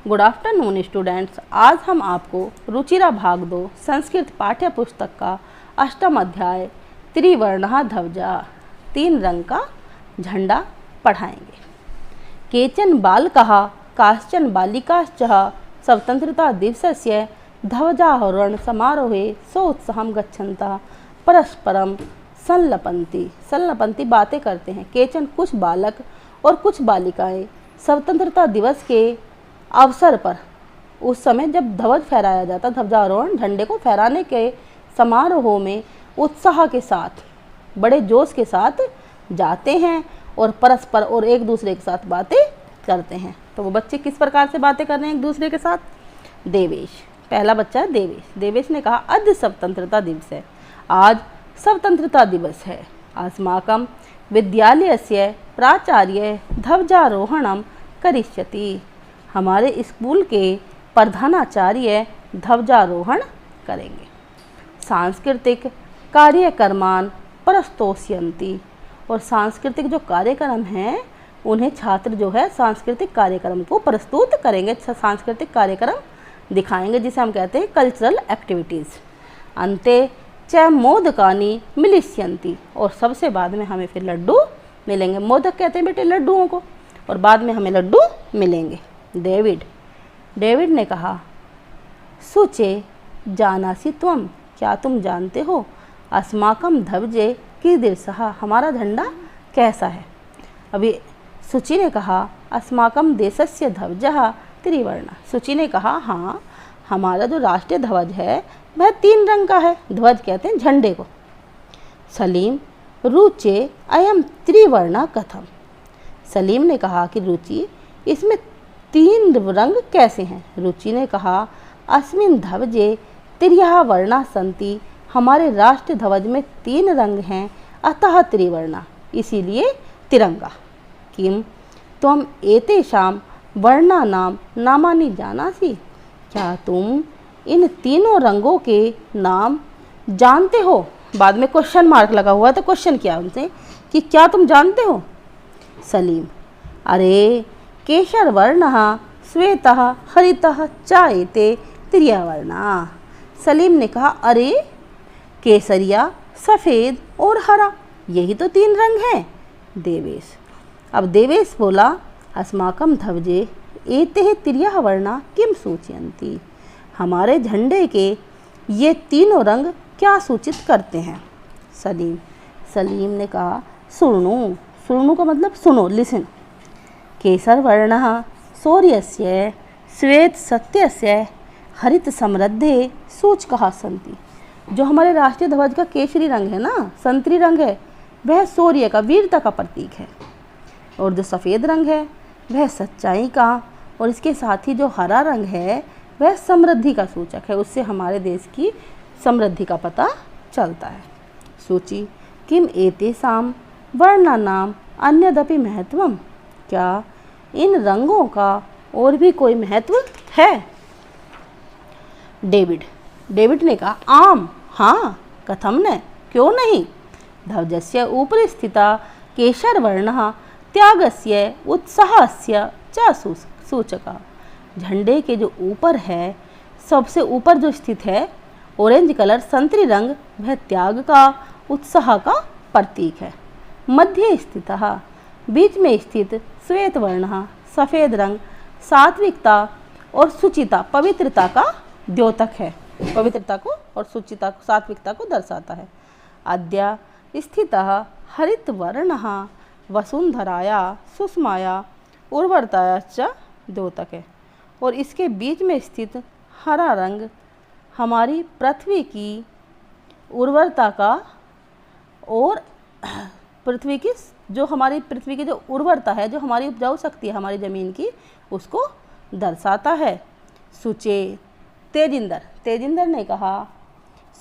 Good afternoon students. आज हम आपको रुचिरा भाग 2 संस्कृत पाठ्य पुस्तक का 8वां अध्याय त्रिवर्णः ध्वजा 3 रंग का झंडा पढ़ाएंगे। केचन बालकाः काश्चन बालिकाश्च स्वतंत्रता दिवसस्य ध्वजारोहण समारोहे सोत्साहं गच्छन्तः परस्परं संलपन्ति बातें करते हैं। केचन कुछ बालक और कुछ बालिकाएं स्वतंत्रता दिवस के अवसर पर, उस समय जब ध्वज फहराया जाता, ध्वजारोहण झंडे को फहराने के समारोह में उत्साह के साथ, बड़े जोश के साथ जाते हैं और परस्पर और एक दूसरे के साथ बातें करते हैं। तो वो बच्चे किस प्रकार से बातें कर रहे हैं एक दूसरे के साथ? देवेश, पहला बच्चा है देवेश। देवेश ने कहा अद्य स्वतंत्रता दिवस है, आज स्वतंत्रता दिवस है। अस्माकं विद्यालयस्य प्राचार्य ध्वजारोहणं करिष्यति, हमारे स्कूल के प्रधानाचार्य ध्वजारोहण करेंगे। सांस्कृतिक कार्यक्रमान प्रस्तोष्यन्ति, और सांस्कृतिक जो कार्यक्रम हैं उन्हें छात्र जो है सांस्कृतिक कार्यक्रम को प्रस्तुत करेंगे, सांस्कृतिक कार्यक्रम दिखाएंगे, जिसे हम कहते हैं कल्चरल एक्टिविटीज़। अन्ते च मोदकानि मिलिष्यन्ति, और सबसे बाद में हमें फिर लड्डू मिलेंगे। मोदक कहते हैं बेटे लड्डुओं को, और बाद में हमें लड्डू मिलेंगे। डेविड ने कहा सुचे जानासि त्वम, क्या तुम जानते हो? अस्माकं ध्वजे कीदृशः, हमारा झंडा कैसा है? अभी सुचि ने कहा अस्माकं देशस्य ध्वजः त्रिवर्ण। सुचि ने कहा हाँ, हमारा जो राष्ट्रीय ध्वज है वह 3 रंग का है। ध्वज कहते हैं झंडे को। सलीम रुचे अयम त्रिवर्ण कथम, सलीम ने कहा कि रुचि इसमें 3 रंग कैसे हैं? रुचि ने कहा अस्मिन् ध्वजे त्रियः वर्णा सन्ति, हमारे राष्ट्रीय ध्वज में 3 रंग हैं, अतः त्रिवर्णा, इसीलिए तिरंगा। किम त्वम एतेषां वर्णानां नामानि जानासि, क्या तुम इन 3 रंगों के नाम जानते हो? बाद में क्वेश्चन मार्क लगा हुआ है, तो क्वेश्चन किया उनसे कि क्या तुम जानते हो? सलीम अरे केशर वर्णः श्वेतः हरितः च एते त्रिवर्णा। सलीम ने कहा अरे केसरिया, सफ़ेद और हरा, यही तो 3 रंग हैं। देवेश, अब देवेश बोला अस्माकं ध्वजे एते त्रियः वर्णा किम सूचयन्ति, हमारे झंडे के ये 3 रंग क्या सूचित करते हैं? सलीम ने कहा सुनु का मतलब सुनो, लिसन। केसर वर्णः शौर्यस्य, श्वेत सत्यस्य, हरित समृद्धे सूचकाः सन्ति। जो हमारे राष्ट्रीय ध्वज का केसरी रंग है ना, संतरी रंग है, वह शौर्य का, वीरता का प्रतीक है। और जो सफ़ेद रंग है वह सच्चाई का, और इसके साथ ही जो हरा रंग है वह समृद्धि का सूचक है, उससे हमारे देश की समृद्धि का पता चलता है। सूची किम एतेषां वर्णानां अन्यदपि महत्वम, क्या इन रंगों का और भी कोई महत्व है? डेविड ने कहा आम, हाँ, कथम न, क्यों नहीं। ध्वजस्य ऊपरि स्थिता केशरवर्णः त्यागस्य उत्साहस्य च सूचकः, झंडे के जो ऊपर है, सबसे ऊपर जो स्थित है ऑरेंज कलर, संतरी रंग, वह त्याग का, उत्साह का प्रतीक है। मध्य स्थितः, बीच में स्थित श्वेत वर्णः, सफ़ेद रंग, सात्विकता और शुचिता, पवित्रता का द्योतक है, पवित्रता को और शुचिता को, सात्विकता को दर्शाता है। अद्य स्थितः हरित वर्णः वसुंधराया सुषमाया उर्वरताया च द्योतक है, और इसके बीच में स्थित हरा रंग हमारी पृथ्वी की उर्वरता का, और पृथ्वी की जो उर्वरता है, जो हमारी उपजाऊ शक्ति है हमारी ज़मीन की, उसको दर्शाता है। सुचे तेजिंदर ने कहा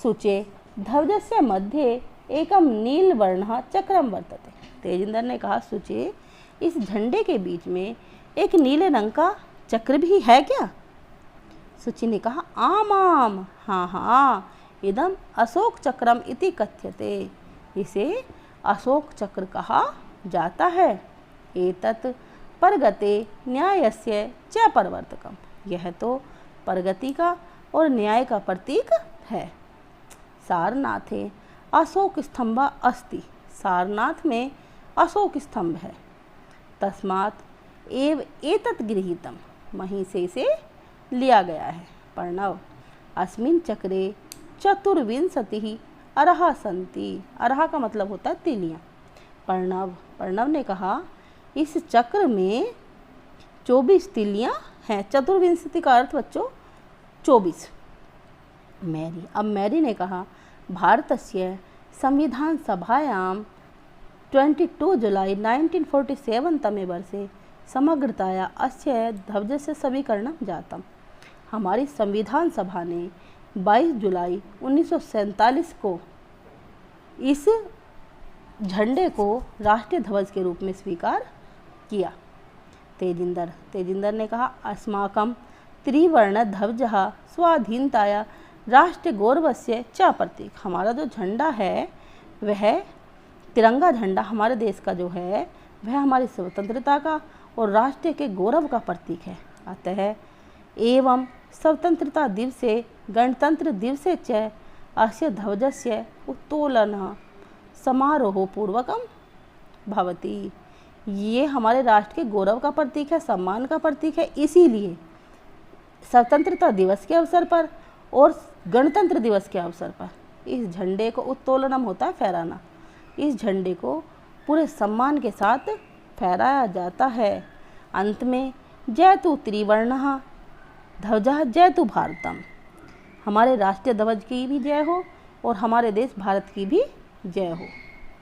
सुचे ध्वजस्य मध्ये एकम नीलवर्णः चक्रम वर्तते। तेजिंदर ने कहा सुचे, इस झंडे के बीच में एक नीले रंग का चक्र भी है क्या? सुचि ने कहा आम, हाँ, इदम अशोक चक्रम इति कथ्यते, इसे अशोक चक्र कहा जाता है। एतत् परगते न्यायस्य च प्रवर्तकम, यह तो प्रगति का और न्याय का प्रतीक है। सारनाथे अशोक स्तंभा अस्ति, सारनाथ में अशोक स्तंभ है। तस्मात् एव एतत् गृहीतम, वहीं से इसे लिया गया है। प्रणव अस्मिन् चक्रे चतुर्विंशतिः अरहा सन्ति, अरहा का मतलब होता है तीलियाँ। प्रणव ने कहा इस चक्र में 24 तीलियाँ हैं। चतुर्विंशति का अर्थ बच्चों 24। मैरी ने कहा भारतस्य संविधान सभायां 22 जुलाई 1947 तमे वर्षे समग्रतया अस्य ध्वजस्य समीकरणं जातम्। हमारी संविधान सभा ने 22 जुलाई 1947 को इस झंडे को राष्ट्रीय ध्वज के रूप में स्वीकार किया। तेजिंदर ने कहा अस्माकं त्रिवर्ण ध्वजः स्वाधीनताया राष्ट्रीय गौरवस्य च प्रतीक। हमारा जो झंडा है वह तिरंगा झंडा हमारे देश का जो है वह हमारी स्वतंत्रता का और राष्ट्र के गौरव का प्रतीक है। अतः एवं स्वतंत्रता दिवसे गणतंत्र दिवसे च अस्य ध्वजस्य उत्तोलनः समारोह पूर्वकम भवति। ये हमारे राष्ट्र के गौरव का प्रतीक है, सम्मान का प्रतीक है। इसीलिए स्वतंत्रता दिवस के अवसर पर और गणतंत्र दिवस के अवसर पर इस झंडे को उत्तोलनम होता है फहराना, इस झंडे को पूरे सम्मान के साथ फहराया जाता है। अंत में जयतु त्रिवर्णः ध्वजः जयतु भारतम, हमारे राष्ट्रीय ध्वज की भी जय हो और हमारे देश भारत की भी जय हो।